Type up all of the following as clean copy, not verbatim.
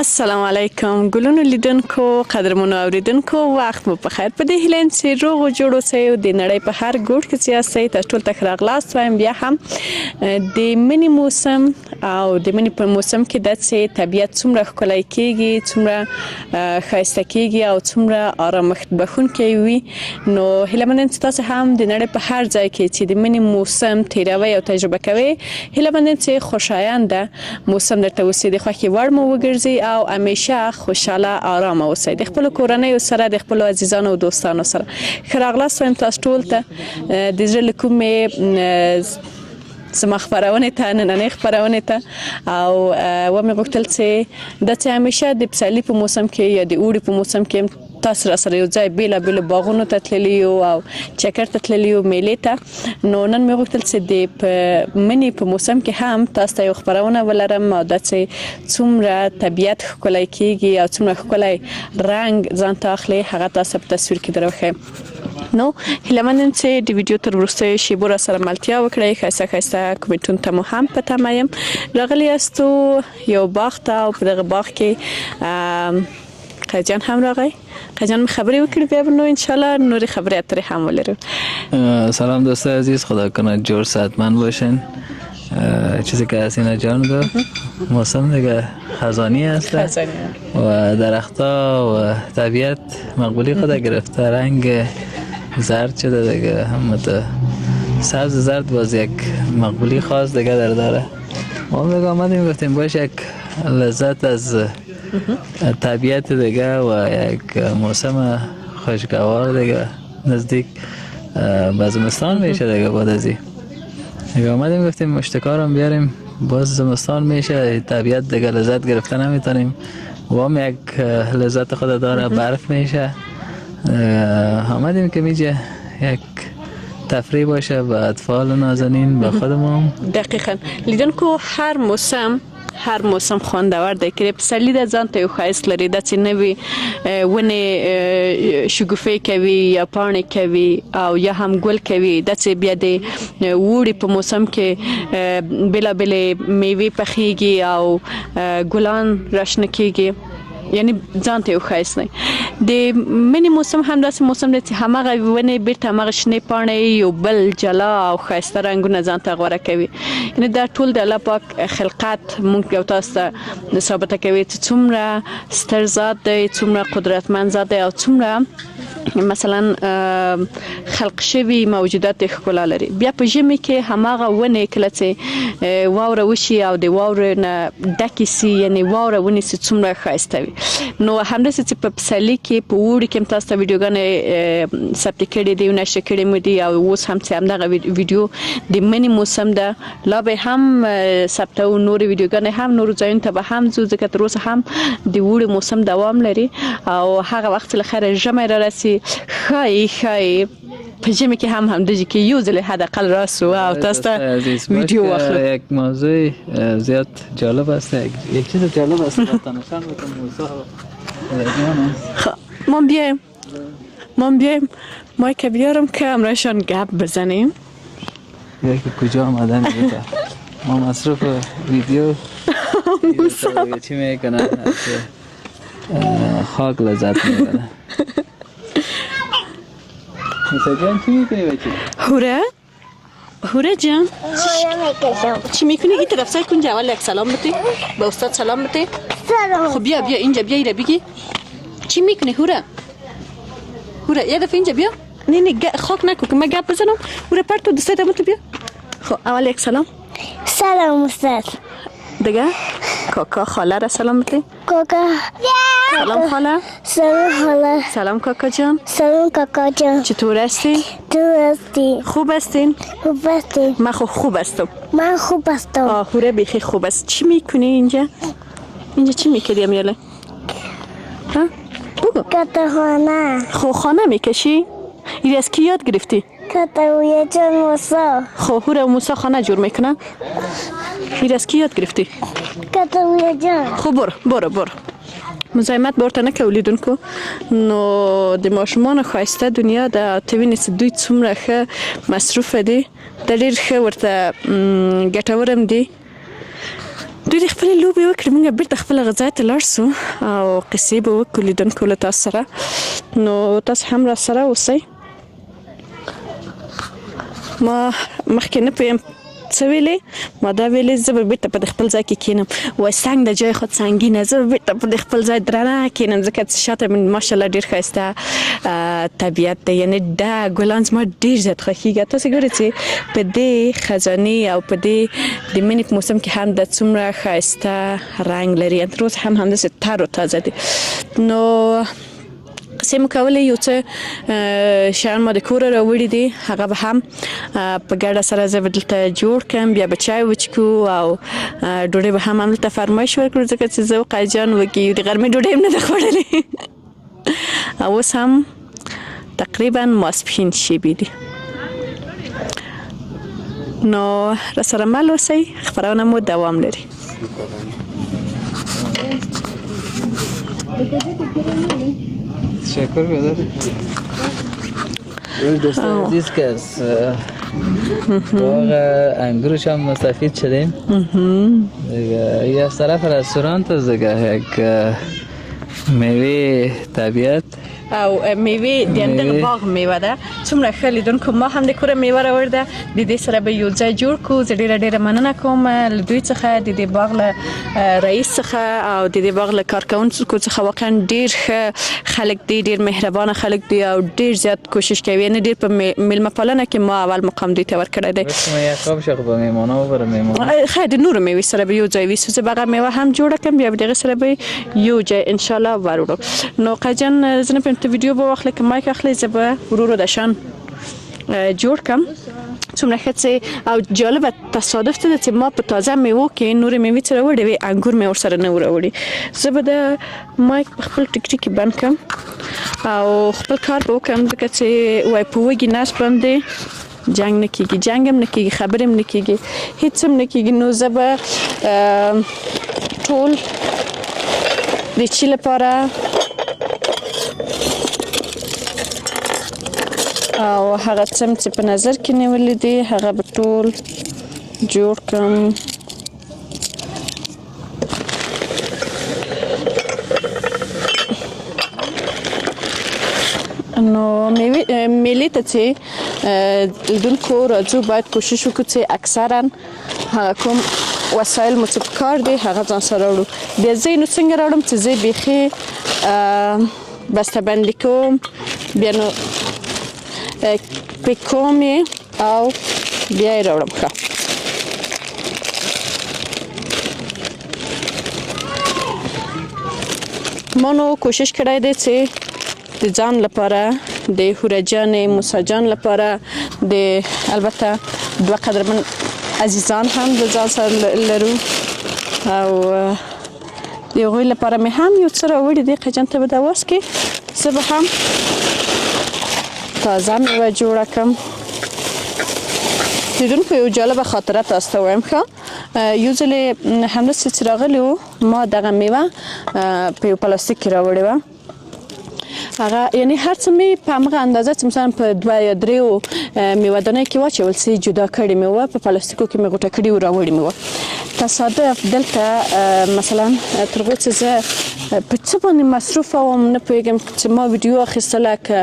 السلام علیکم ګلونو لیدونکو قدرمنو اوریدونکو وخت مو په خیر په دې هیله چې روغ او جوړ اوسئ او د نړۍ په هر ګوټ کې چې یاستئ تاسو ټول ته ښه راغلاست وایم. بیا هم د مني موسم او د مني په موسم کې داسې طبیعت څومره ښکلی کېږي، څومره ښایسته کېږي او څومره آرامښت بښونکی وي. نو هیله مند یم چې تاسو هم د نړۍ په هر ځای کې چې د مني موسم تیروئ او تجربه کوئ، هیله مند یم چې خوشایند موسم درته اوسي، د خوښې وړ مو وګرځي او همیشه خوشاله آرام اوسئ. د خپل کورنۍ سره، د خپل عزیزانو او دوستانو سره ښه راغلاست وایم تاسو ټول ته. د زړه له کومې زما خپرونې ته، نننۍ خپرونې ته، او ومې غوښتل چې دا چې همیشه د پسرلي په موسم کې یا د اوړي په موسم کې تاسو را سره یو ځای بیلابیلو باغونو ته تللي یو او چکر ته تللي یو، میلې ته. نو نن مې غوښتل چې د مني په موسم کې هم تاسو ته یو خپرونه ولرم او دا چې څومره طبیعت ښکلی کېږي او څومره ښکلی رنګ ځان ته اخلي هغه تاسو په تصویر کې دروښیم. نو هیله مند یم چې د ویډیو تر وروستیو شیبو را سره ملتیا وکړئ. ښایسته ښایسته کومنټونو ته مو هم په تمه یم. راغلي یاستو یو باغ ته او په دغه باغ کې قیجان هم راغی. قیجان خبری وکړي، بیا به نو انشالله نوری خبری اتری هم ولریم. سلام دوست عزیز، خدا کنه جور صحتمند باشین. چیزی که سینا جان گفت موسم دیگه خزانی است و درختها و طبیعت مقبولی خود گرفته، رنگ زرد شده دیگه، هم سبز زرد باز یک مقبولی خاص دیگه داره. ما دیگه آمدیم گفتیم باش یک لذت از طبیعت دیگه و یک موسم خوشگوار دیگه، نزدیک به زمستان میشه دیگه. بعد از این آمدیم گفتیم مشتکارم بیاریم، باز زمستان میشه، طبیعت دیگه لذت گرفته نمیتونیم و هم یک لذت خود داره، برف میشه. آمدیم که میشه یک تفریح باشه به اطفال و نازنین، به خودمون. دقیقاً لیدن کو هر موسم خواندور ده که پسرلی ده ځان ته یو ښایست لري، داسې نوې ونې شګوفې کوي یا پاڼې کوي او یا هم ګل کوي. داسې بیا د اوړي په موسم کې بېلابېلې میوې پخیږي او ګلان راشنه کیږي، یعنی ځان ته یو ښایست دی. د منی موسم هم داسې موسم دی چې هماغه ونې بیرته هماغه شنې پاڼې یو بل جلا او ښایسته رنګونه ځان ته غوره کوي. یعنی دا ټول د الله پاک خلقت مونږ یو تاسو ته ثابته کوي چې څومره ستر ذات دی، څومره قدرتمند ذات دی او څومره مثلا خلق شوي موجودات ښکلا لري. بیا په ژمي کې هماغه ونې کله چې واوره وشي او د واورې نه ډکې سي، یعنی واوره ونیسي، څومره ښایسته وي. نو همداسې چې په پسرلي کې په اوړي کې هم تاسو ته ویډیوګانې ثبت کړي دي، نشر کړي مو دي او اوس هم چې همدغه ویډیو د مني موسم ده، لا به هم ثبتو، نورې ویډیوګانې هم نورو ځایونو ته به هم ځو، ځکه تر اوسه هم د اوړي موسم دوام لري او هغه وخت له خیره ژمی را رسي. ښایي په ژمي کې هم همداسې کې یو ځل حداقل راسو او تاسو ته ویډیو واخلو. یک موضوع زیاد جالب است، یک چیز جالب است تا نشان بدم موضوع. ما بیایم مایک بیارم که امرشان گپ بزنیم. یکی کجا آمدن بیتا ما مصروف ویدیو چی میکنن، خاک لذت میکنن. موسا جان چی میکنی بچه؟ هوره جان چی میکنی؟ این طرف سای کنجا اول یک سلام بتی به استاد سلام بتی. خب بیا اینجا بیا ایره بگی چی میکنی هوره یه دفعه اینجا بیا. نه خاک نکن که من گپ بزنم. هوره پرتو دسته دمو تو بیا. خب اول یک سلام استاد دیگه کاکا خاله را سلام بتی. کاکا سلام خاله. سلام کاکا جان. چطور هستی؟ خوب هستین؟ من خوب هستم. هوره بیخی خوب است. چی میکنی اینجا چی میکنی امیاله؟ ها؟ بگو. خانه میکشی؟ این از کی یاد گرفتی؟ کتاویه جان موسا. هوره موسا خانه جور میکنن؟ این از کی یاد گرفتی؟ کتاویه جان. خب برو مزاحمت بورته نکو لیدونکو. نو د ماشومان خواسته دنیا د توینې چې دوی څومره ښه مصروف دي، د ډېر ښه ورته ګټورم دي. دوی د خپلې لوبې وکړې، موږ بیرته خپله غذا ته لاړ سو او قصې به وکړو لیدونکو له تاسو سره. نو تاسو هم را سره اوسئ. ما مخکې نه پوهیم څه ویلې، ما دا ویلې زه به بیرته په خپل ځای کې کینم. وای څنګ د جای خود سنګینه، زه به بیرته په خپل ځای درنه کینم، ځکه چې شاته مې ماشاءالله ډېر ښایسته طبیعت دی. یعنی دا ګلان زما ډېر زیات خوښېږي. تاسې ګورئ چې په دې خزانې او په دې د مني په موسم کې هم دا څومره ښایسته رنګ لري، تر اوسه هم همداسې تر و تازه دی. نو قصې مو کولې، یو څه شیان ما د کوره راوړي دي، هغه به هم په ګډه سره زه به دلته جوړ کړم، بیا به چای وچکو او ډوډۍ به هم همدلته فرمایش ورکړو، ځکه چې زه او قایجان وږي د غرمې ډوډۍ هم نه ده خوړلې. او اوس هم تقریبا ماسپښین شیبې دي. نو راسره مل اوسئ، خپرونه مو دوام لري. تشکر بدر. دوستان عزیز که از باغ انگورش هم مستفید شدیم دیگه. یه از طرف رستوران است دیگه، یک میوه طبیعت او میوه د اندغه باغ میوه ده څومره ښه لیدونکو ما هم د کوره میوه راوړده د دې سره به یو ځای جوړ کړو زه ډیره مننه کوم له دوی څخه د دې باغ له رئیس څخه او د دې باغ له کارکونکو څخه واقعا ډیر ښه خلک دي ډیر مهربانه خلک دي او ډیر زیات کوشش کوي نه ډیر په میلمه پالنه کې ما اول مقام دوی ته ورکړی دی یعقوب شغل به میمونه و میمونه خیر د نور میوه سره به یو ځای وي سوزه بغه میوه هم جوړه کوم بیا دغه سره به یو ځای ان شاء الله ورورو نو قجن زنه په ویډیو به واخلې که مایک اخلي زه به ورورو دشان جوړ کم څومره ښه او جالبه تصادف ته چې ما په تازه میوه کې نور میوې سره وړې وي انګور مې ورسره نه وروړي زه به د مایک خپل ټیک بند کم او خپل کار به وکړم ځکه چې وای په وږي ناست باندې جنگ نه کیږي جنگ هم نه کیږي خبرې هم نه کیږي هیڅ هم نه کیږي نو زه به ټول د چی لپاره او هغه څه چې په نظر کې نیولې دي هغه به ټول جوړ کړم نو میلې ته چې لیدونکو راځو باید کوشش وکړو چې اکثرا هغه کوم وسایل مو چې په کار دي هغه ځان سره وړو بیا زه نو څنګه راوړم چې زه بیخي بسته‌بندي کوم بیا نو پیکوم او بیا یې راوړم ښه ما نو کوشش کړی دی چې د ځان لپاره د هوره جان موسی جان لپاره د البته دوه قدرمن عزیزان هم د ځان سره لرو او د هغوی لپاره مې هم یو څه راوړي دي قجن ته به د اواز کې زه به هم تازه میوه جوړه کړم لیدونکو یو جالبه خاطره تاسو ته وایم ښه یو ځل همداسې چې راغلی و ما دغه میوه په یو پلاستیک کې راوړې وه هغه یعنی هر څه می په هغه اندازه چې مثلا په 2 یا 3 میوه دانه کې واچول سي جدا کړی میوه په پلاستیکو کې می غوټه کړی و راوړی میوه تصادف دلته مثلا ترغو چې زه په څه باندې مصروف وم نه پوهیږم چې ما ویډیو اخیستله که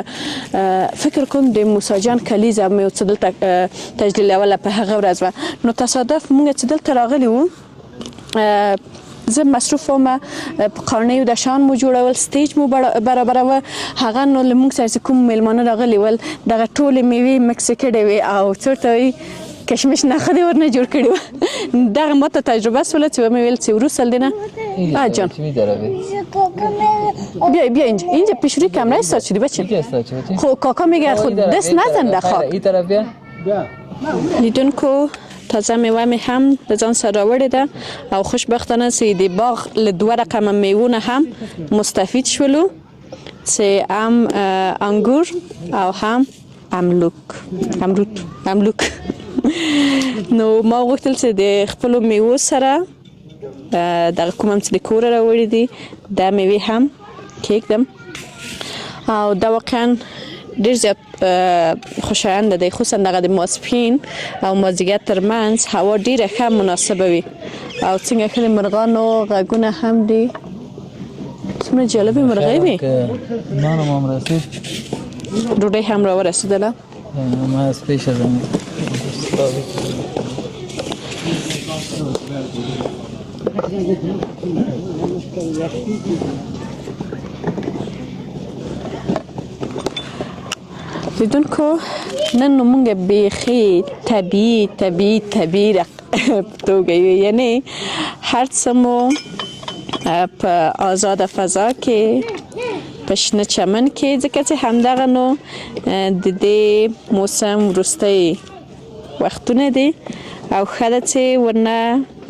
فکر کوم د موسی جان کلیزه مې څه دلته تجلیل اوله په هغه ورځ وه نو تصادف مونږ چې دلته راغلي وو زه مصروف وم په قانیو د شان مو جوړول سټیج مو برابروه هغه نو له موږ سره کوم میلمانه راغلي ول دغه ټولې میوې مکس کړې وې او چېرته وي کشمش نخه دې ورنه جوړ کړي وه دغه ماته تجربه سوله چې ومې ویل چې وروسته له دې نه جان بیا اینجا پیشروی کامرای استاد شدی بچه خب کاکا میگه خود دست نزن در خاک این طرف بیا لیدونکو تازه میوه می هم به ځان سره راوړې ده او خوشبختانه چې د باغ له 2 رقم میوونه هم مستفید شولو چې هم انګور او هم املوک نو ما غوښتل چې د خپلو میوو سره دغه کوم هم چې د کوره راوړي دي دا میوې هم کېږدم او دا واقعا ډېر زیات خوشایند دی خصوصا دغه د ماسپښین او مازدیګر ترمنځ هوا ډېره ښه مناسبه وي او څنګه ښه د مرغانو غږونه هم دي څومره جالبې مرغۍ وي نان هم رسید ډوډۍ هم راورسېدله ما سپیشل لیدونکو نن نو مونږ بیخي طبیعي توګه یعنی هر څه مو په آزاد فضا کې په شنه چمن کې ځکه چې همدغه نو د دې موسم وروستی وختونه دي او ښه ده چې ورنه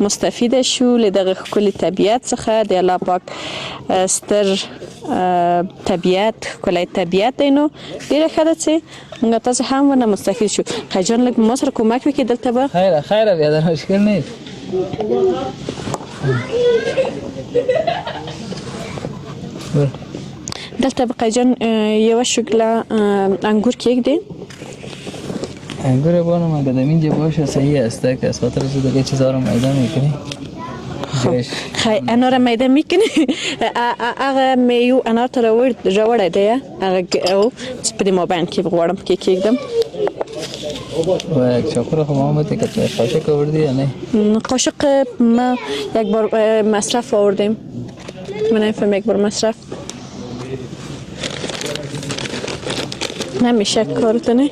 مستفیده شو له دغه ښکلي طبیعت څخه د الله پاک ستر طبیعت ښکلی طبیعت دی نو ډېره ښه ده چې موږ تاسو هم ورنه مستفید شو خیجان لږ ما سره کومک وکړي دلته به خیره بیا در مشکل نیست دلته به قیجان یوه شکله انگور کېږدي انگور بانم اگه در اینجا باشه صحیح است که از خاطر از دیگه چیزها رو میده میکنی خیلی انار میده میکنی اگه میو انار تا روړ دی هغه او سپری ما باندې کې غواړم کې کېږدم و یک چاقو خب ما بوده که توی قاشق آوردی یا نه؟ قاشق ما یک بار مصرف آوردیم من نمیفهم یک بار مصرف نمیشه کارتو نه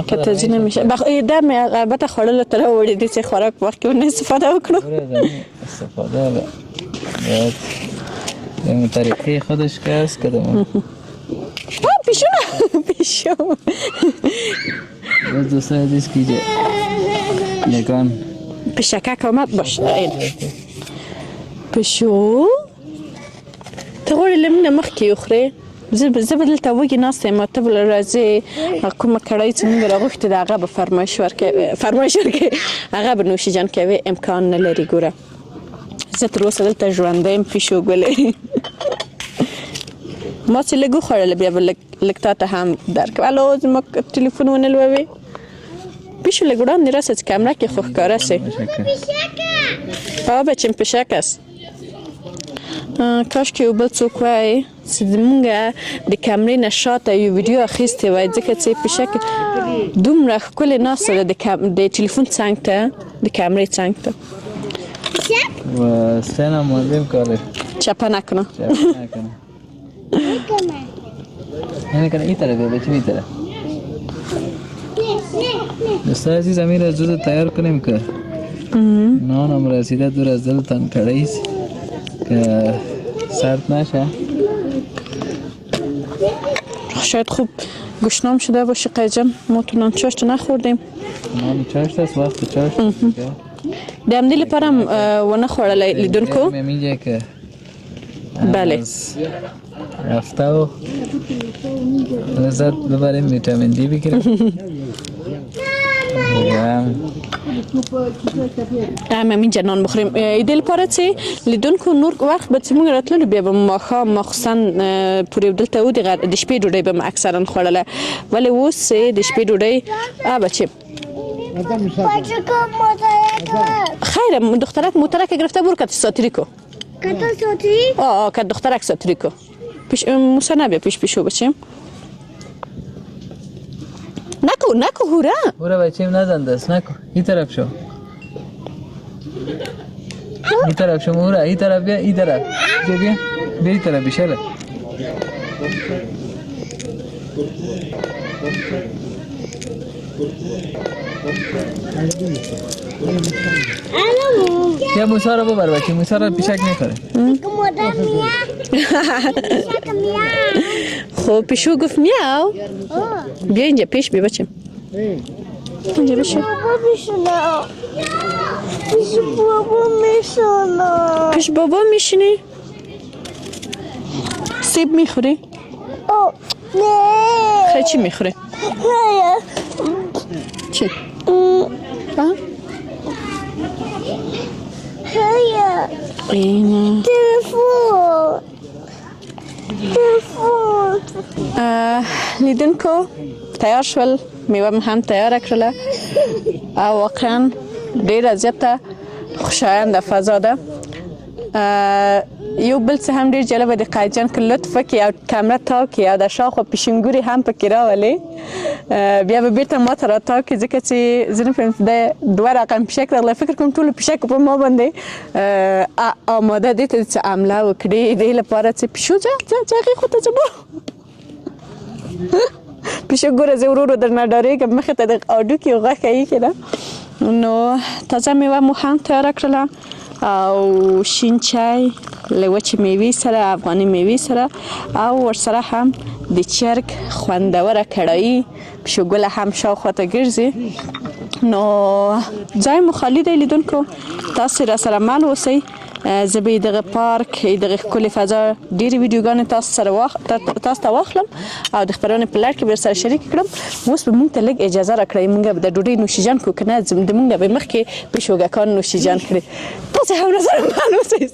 که تازی نمیشه دم البته خوړل تر وړي دي چې خوراک وخت کې استفاده وکړو استفاده باید این طریقه خودش که هست کدوم پیشو پیشو باز دوستان عزیز کیجه نگان پیشکک آمد باشه این پیشو ته غواړې لمنه مخکې وخورې زه به دلته وږې ناسته یم ته به راځې کومه کړۍ چې موږ راغوښتې ده هغه به فرمایش ورکړې هغه به نوشي جان کوي امکان نه لري ګوره زه تر اوسه دلته ژوندی یم پیشو ګلې ما چې لږ وخوړله بیا به لږ تا ته هم درکړم الو زما تلیفون ونه لووې پیشو لږ وړاندې راسه چې کمره کې خو ښکاره سي بچم پیشک است کاش که یو بل څوک وای چې زمونږ د کمرې نه شاته یو ویډیو اخیستې وای ځکه چې پیشک دومره ښکلې ناسته ده د تلیفون څنګ ته د کمرې څنګ ته و سنم مهم کاره چپه نکنه یعنی کنه این طرف بچه این طرف دوستان عزیز امیر از زود تیار کنیم که نانم رسیده دور از دلتان کڑیز که سرد نشه شاید خوب گشنام شده باشه قیجم ما تو نان چاشت نخوردیم نان چاشت است وقت چاشت د همدې لپاره هم ونه خوړلی لیدونکو میگه که بله رفته و لذت ببریم ویتامین دی بگیریم همین نان بخوریم ایده لپاره چې لیدونکو نور وخت به چې موږ راتللو بیا به ماښام مخصوصا پورې دلته و د شپې ډوډۍ به م اکثرا خوړله ولې اوس د شپې ډوډۍ بچه خیره دخترک موترک گرفته برو کت ساتریکو کت دخترک ساتریکو موسا نبیا پیشو بچیم نکو هورا بچیم نزن دست نکو این طرف شو این طرف شو هورا این طرف بیا این طرف بیا این طرف بیشله یا موسا رو ببر بچه موسا رو پیشک نخوره خب پیشو گفت میاو بیا اینجا پیش بیا بچه اینجا بشه پیش بابا میشینی سیب میخوری؟ خیلی چی میخوری؟ چی؟ اینه لیدونکو تیار شول میوه هم تیار کړله او واقعا ډیره زیاته خوشایند فضا ده یو بل څه هم ډیر جالبه د قایجان که لطف وکړي او کمره تاو کړي او د شاوخوا پیشنګوري هم پکې راولي بیا به بیرته ما ته راتاو کړي ځکه چې زه نه فهم د دوه رقم پیشک راغلی فکر کوم ټولو پیشک په ما باندې آماده دي ته چې حمله وکړي دې لپاره چې پیشو ځه هغې خوا ته ځه پیشو ګوره زه ورو درنه ډارېږم مخې ته د هډوکي غوښه ایښې ده نو تازه میوه مو هم تیاره کړله او شین چای له وچې میوې سره افغاني میوې سره او ورسره هم د چرګ خوندوره کړایي پیشوګله هم شاوخوا ته ګرځي نو ځای مو خالي دی لیدونکو تاسې را سره مل اوسئ زه به دغه پارک دغه ښکلې فضا ډېرې ویډیوګانې تاسو ته واخلم او د خپرونې په لړ کې به سره شریک کړم اوس به موږ ته لږ اجازه راکړئ موږ به د ډوډۍ نوشیجان کړو که نه د موږ به مخکې پیشوګکان نوشیجان کړي تاسې هم را سره مل اوسئ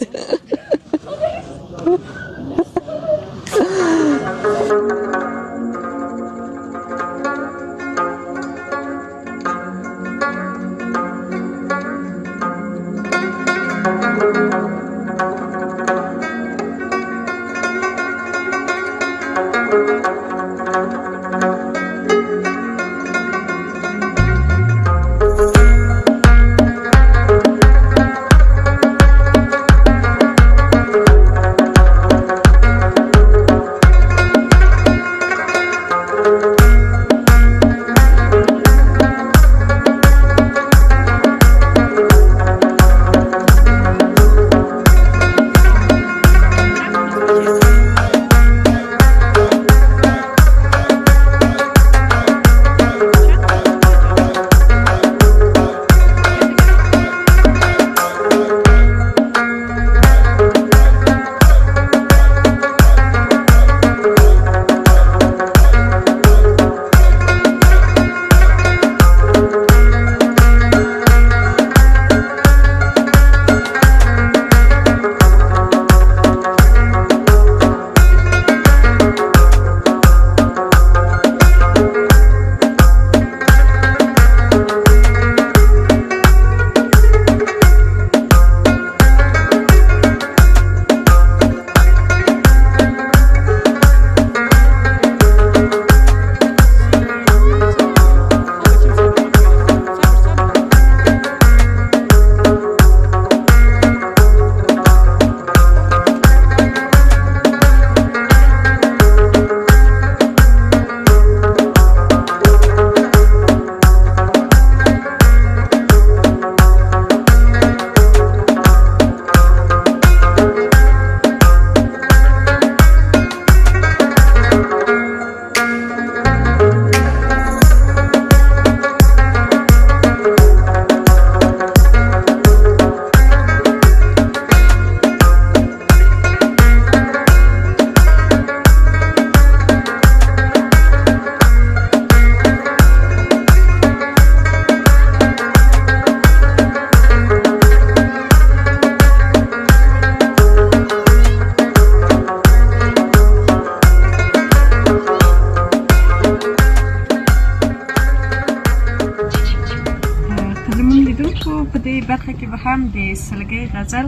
زموږ لیدونکو په دې برخه کې به هم د سلګۍ غزل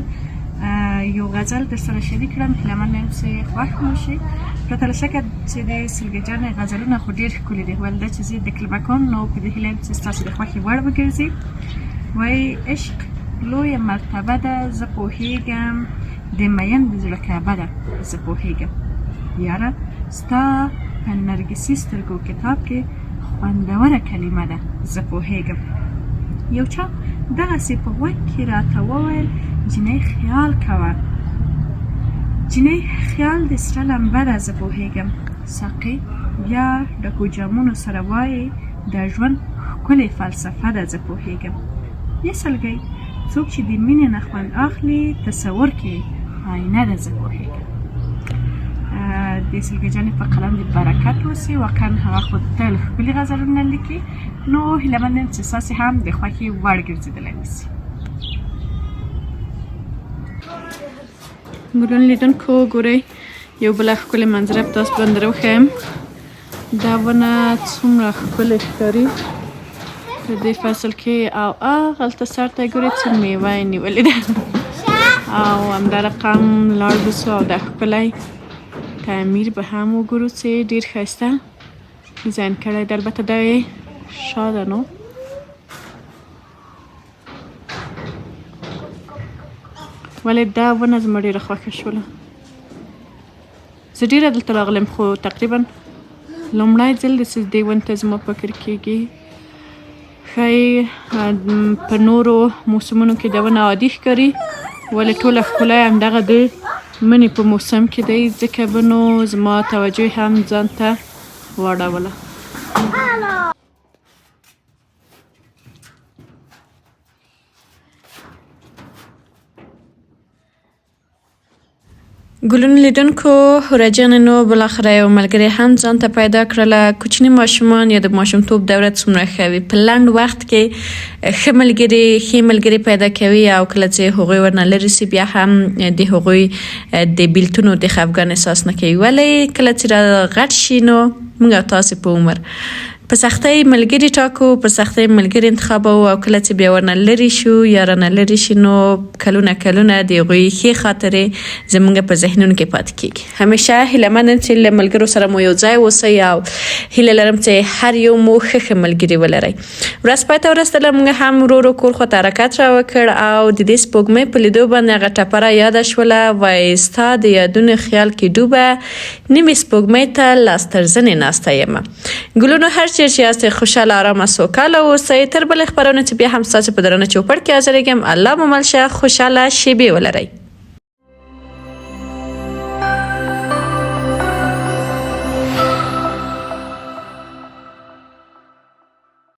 یو غزل در سره شریک کړم هیله من یم چې خوښ مو شي. پرته له شکه چې د سلګۍ جانې غزلونه خو ډېر ښکلي دي، ولې دا چې زه تکلمه کوم نو په دې هیله یم چې ستاسو د خوښې وړ وګرځي. وایي عشق لویه مرتبه ده، زه پوهېږم د مین د زړه کعبه ده، زه پوهېږم یاره ستا په نرګسي سترګو کتاب کې خوندوره کلمه ده، زه پوهېږم. یو چا دغسې په غوږ کې راته وویل جینۍ خیال کوه، جینۍ خیال د سره لمبه ده، زه پوهېږم. ساقي بیا ډکو جامونو سره وایي دا ژوند ښکلې فلسفه ده، زه پوهېږم. یه سلګۍ څوک چې د مینې نه خوند اخلي تصور کې آینه ده، زه پوهېږم. د سلګۍ جانې په قلم د برکت اوسي، واقعا هغه خو تل ښکلي غزلونه لیکي، نو هیله من یم چې ستاسې هم د خوښې وړ ګرځېدلی اوسي. ګلونو لیدونکو ګورئ یو بله ښکلې منظره په تاسو باندې راوښیم. دا ونه څومره ښکلې ښکاري په دې فصل کې، او هغلته سر ته ګورئ څه میوه یې نیولې ده او همدا رقم لاړ بوسو او دا ښکلی تعمیر به هم وګورو چې ډېر ښایسته ډیزاین کړی ده. البته دا یې شا ده نو ولې دا ونه زما ډېره خوښه شوله. زه ډېره دلته راغلم خو تقریبا لومړی ځل دی چې دې ونې ته زما فکر کېږي. ښایي په نورو موسمونو کې دا ونه عادي ښکاري، ولې ټوله ښکلا یې همدغه د منی په موسم کې دی، ځکه به نو زما توجه هم ځان ته واړوله. ګلونو لیدونکو هوره جانې نو بالاخره یو ملګری هم ځان ته پیدا کړله. کوچني ماشومان یا د ماشومتوب دوره څومره ښه وي، په لنډ وخت کې ښه ملګري پیدا کوي، او کله چې هغوی ورنه لرې سي بیا هم د هغوی د بیلتونو د خفګان احساس نه کوي. ولې کله چې را غټ شي نو موږ او تاسې په عمر په سختۍ ملګري ټاکو، په سختۍ ملګري انتخابوو، او کله چې بیا ورنه لرې شو یا رانه لرې شي نو کلونه د هغوی ښې خاطرې زموږ په ذهنونو کې پاتې کېږي. همیشه هیله من یم چې له ملګرو سره مو یو ځای اوسئ، او هیله لرم چې هر یو مو ښه ملګري ولرئ. ورځ پای ته ورسېدله، موږ هم ورو ورو کور خواته حرکت را وکړ، او د دې سپوږمۍ په لیدو باندې هغه ټپره یاده شوله. وایي ستا د یادونو خیال کې ډوبه، نیمې سپوږمۍ ته لاس تر زنې ناسته یمه. ګلونو هر چیرې چې یاستئ خوشحاله ارامه سوکاله اوسئ. تر بلې خپرونې چې بیا هم ستاسې په درانه چوپړ کې حاضرېږم. الله مو مل شه، خوشحاله شېبې ولرئ.